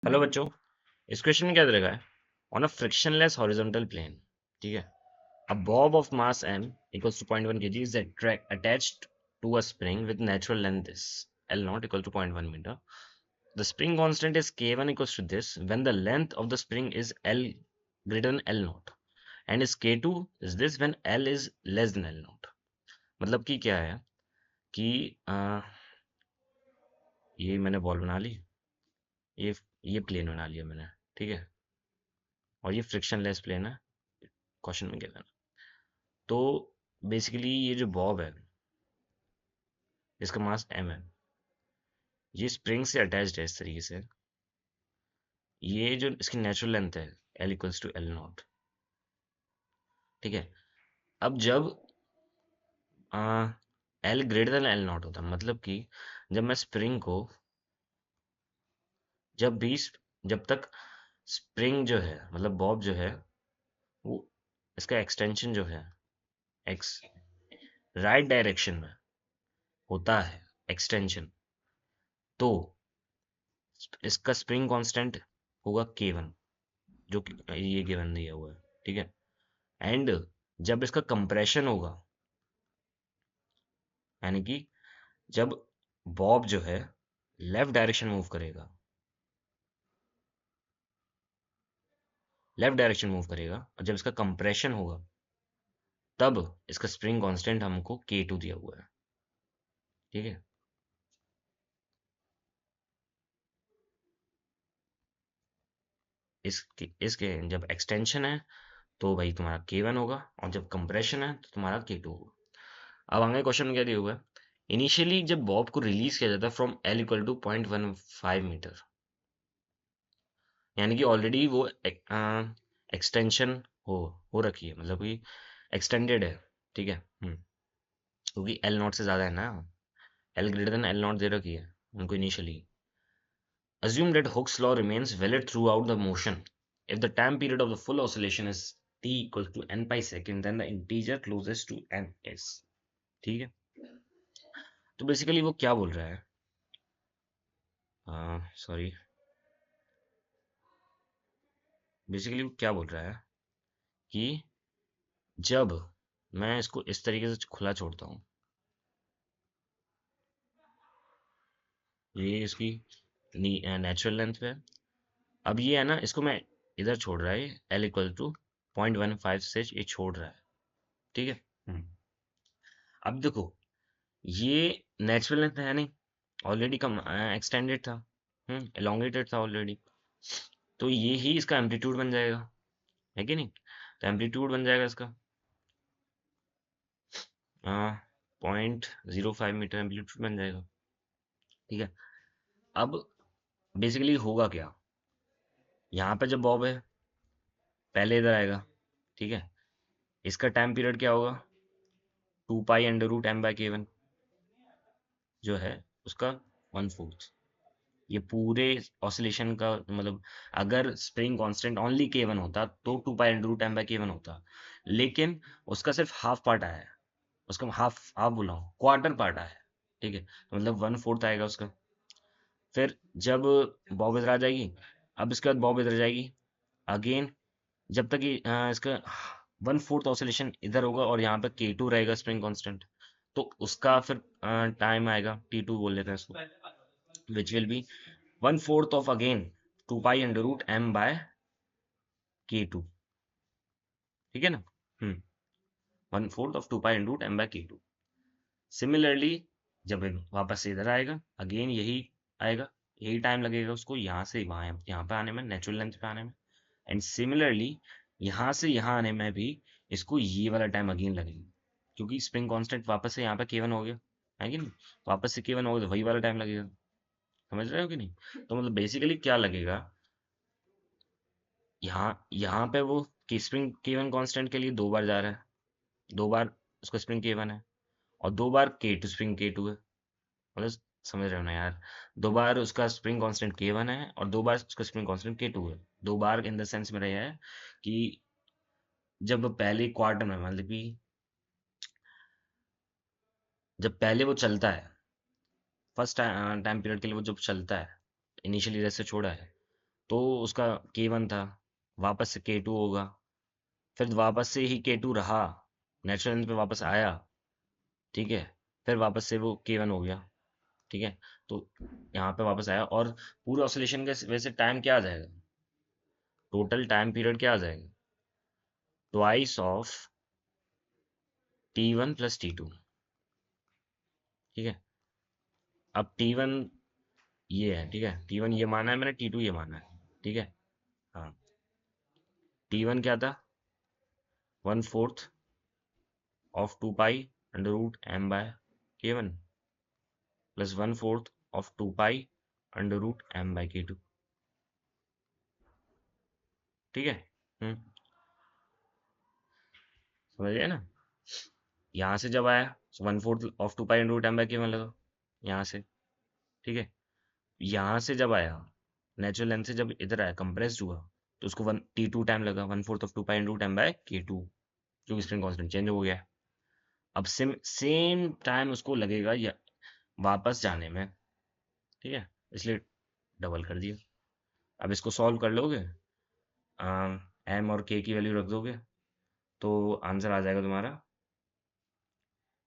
Hello बच्चों, इस question में क्या दे रखा है? On a frictionless horizontal plane, ठीक है, a bob of mass m equals to 0.1 kg is attached to a spring with natural length is L naught equal to 0.1 meter. The spring constant is K1 equals to this when the length of the spring is L greater than L naught and is K2 is this when L is less than L naught. मतलब कि क्या है कि ये मैंने ball बना ली, ये ये प्लेन बना लिया मैंने, ठीक है, और ये फ्रिक्शनलेस प्लेन है, क्वेश्चन में गिवन। तो बेसिकली ये जो बॉब है इसका मास m है, ये स्प्रिंग से अटैच्ड है इस तरीके से। ये जो इसकी नेचुरल लेंथ है L equals to L naught, ठीक है। अब जब L greater than L naught होता है, मतलब कि जब मैं स्प्रिंग को जब भी जब तक स्प्रिंग जो है मतलब बॉब जो है वो इसका एक्सटेंशन जो है एक्स राइट डायरेक्शन में होता है एक्सटेंशन, तो इसका स्प्रिंग कांस्टेंट होगा K1 जो कि ये गिवन दिया हुआ है, ठीक है। एंड जब इसका कंप्रेशन होगा, यानी कि जब बॉब जो है लेफ्ट डायरेक्शन मूव करेगा, लेफ्ट डायरेक्शन मूव करेगा और जब इसका कंप्रेशन होगा तब इसका स्प्रिंग कांस्टेंट हमको K2 दिया हुआ है, ठीक है। इसके जब एक्सटेंशन है तो भाई तुम्हारा K1 होगा और जब कंप्रेशन है तो तुम्हारा K2 होगा। अब आगे क्वेश्चन में क्या दिया हुआ है? इनिशियली जब बॉब को रिलीज किया जाता है from L equal to 0.15 metre, यानी कि ऑलरेडी वो एक्सटेंशन हो रखी है, मतलब कि एक्सटेंडेड है, ठीक है। क्योंकि एल नॉट से ज्यादा है ना, L greater than L not they रखी है उनको initially. Assume that Hooke's law remains valid throughout the motion. If the time period of the full oscillation is t equals to n pi second, then the integer closest to n is, ठीक है। तो basically वो क्या बोल रहा है, sorry, basically वो क्या बोल रहा है कि जब मैं इसको इस तरीके से खुला छोड़ता हूँ, ये इसकी नेचुरल लेंथ पे है। अब ये है ना, इसको मैं इधर छोड़ रहा है, एल इक्वल टू 0.15 से ये छोड़ रहा है, ठीक है। अब देखो, ये नेचुरल लेंथ है नहीं, ऑलरेडी कम एक्सटेंडेड था, एलोंगेटेड था ऑलरेडी, तो ये ही इसका एम्पलीट्यूड बन जाएगा, है कि नहीं? तो एम्पलीट्यूड बन जाएगा इसका 0.05 मीटर एम्पलीट्यूड बन जाएगा, ठीक है। अब बेसिकली होगा क्या, यहाँ पे जब बॉब है पहले इधर आएगा, ठीक है। इसका टाइम पीरियड क्या होगा, 2 पाई अंडर रूट m/k1 जो है उसका 1/4। ये पूरे ऑसिलेशन का मतलब, अगर स्प्रिंग कांस्टेंट ओनली K1 होता तो 2 पाई अंडर रूट m/k1 होता, लेकिन उसका सिर्फ हाफ पार्ट आया है, उसका हाफ हाफ बोला हूँ, क्वार्टर पार्ट आया है, ठीक है, तो मतलब 1/4 आएगा उसका। फिर जब बॉब इधर आ जाएगी, अब इसके बाद बॉब इधर जाएगी अगेन, जब तक ये इसका 1/4 ऑसिलेशन इधर होगा और यहाँ पे K2 रहेगा स्प्रिंग कांस्टेंट, तो उसका फिर टाइम आएगा, T2 बोल लेते हैं इसको, which will be 1/4 of again 2 pi under root m/K2, ठीक है ना। 1/4 of 2 pi under root m/K2। Similarly जब ये वापस से इधर आएगा अगेन यही आएगा, यही टाइम लगेगा उसको यहाँ से वहाँ यहाँ पे आने में, नेचुरल लेंथ पे आने में। एंड सिमिलरली यहाँ से यहाँ आने में भी इसको ये वाला टाइम अगेन लगेगा, क्योंकि स्प्रिंग कांस्टेंट वापस से यहाँ पे K1 हो गया, है कि नहीं? वापस से K1 हो गया तो वही वाला टाइम लगेगा, समझ रहे हो कि नहीं? तो मतलब बेसिकली क्या लगेगा, यहाँ यहाँ पे वो कि स्प्रिंग K1 कांस्टेंट के लिए 2 बार जा रहा है, 2 बार उसका स्प्रिंग K1 है और 2 बार K2 स्प्रिंग K2 है, मतलब समझ रहे हो ना यार, 2 बार उसका स्प्रिंग कांस्टेंट K1 है और 2 बार उसका स्प्रिंग कांस्टेंट K2 है। 2 बार इन द सेंस मेरा यह है कि जब पहले क्वार्टर में, मतलब कि जब पहले वो चलता है फर्स्ट टाइम पीरियड के लिए, वो जब चलता है इनिशियली जैसे छोड़ा है, तो उसका K1 था, वापस से K2 होगा, फिर वापस से ही K2 रहा, नेचुरल लेंथ पे वापस आया, ठीक है, फिर वापस से वो K1 हो गया, ठीक है। तो यहाँ पे वापस आया और पूरे ऑसिलेशन के वजह से टाइम क्या आ जाएगा, टोटल टाइम पीरियड क्या आ जाएगा, twice of T1 plus T2, ठीक है। अब T1 ये है, ठीक है, T1 ये माना है मैंने, T2 ये माना है, ठीक है। हाँ, T1 क्या था, 1/4 of 2 pi under root M by K1 plus 1/4 of 2 pi under root M by K2, ठीक है। हम्म, समझ गए ना। यहाँ से जब आया 1/4 of 2 pi under root M by K1 लगा यहाँ से, ठीक है। यहाँ से जब आया नेचुरल लेंथ से जब इधर आया कंप्रेस्ड हुआ, तो उसको T2 टाइम लगा, 1/4 of 2 pi under root M by K2, जो कि स्प्रिंग कांस्टेंट चेंज हो गया है। अब सेम टाइम उसको लगेगा या वापस जाने में, ठीक है, इसलिए डबल कर दिया। अब इसको सॉल्व कर लोगे, एम और के की वैल्यू रख दोगे, तो आंसर आ जाएगा तुम्हारा,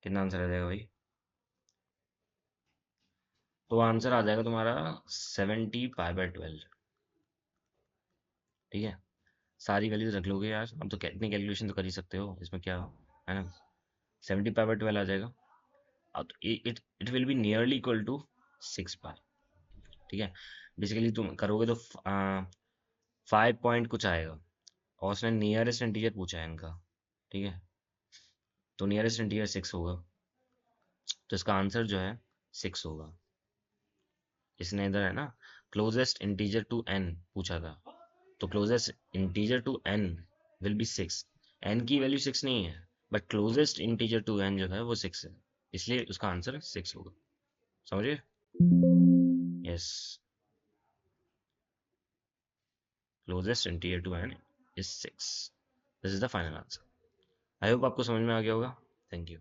कितना आंसर आ जाएगा भाई, तो आंसर आ जाएगा तुम्हारा 70 π/12, ठीक है। सारी वैल्यूज रख लोगे यार, अब तो इतनी कैलकुलेशन तो कर ही सकते हो, इसमें क्या है ना, 70 π/12 आ जाएगा। अब it it will be nearly equal to 6 pi, ठीक है। बेसिकली तुम करोगे तो 5 पॉइंट कुछ आएगा, और उसने नियरेस्ट इंटीजर पूछा है इनका, ठीक है, तो नियरेस्ट इंटीजर 6 होगा, तो इसका आंसर जो है 6 होगा। इसने इधर है ना क्लोजेस्ट इंटीजर टू n पूछा था, तो closest integer to n will be 6, n की वैल्यू 6 नहीं है, but closest integer to n जो है वो 6 है, इसलिए उसका आंसर 6 होगा, समझिए। Yes, closest integer to n is 6, this is the final answer. I hope आपको समझ में आ गया होगा। Thank you.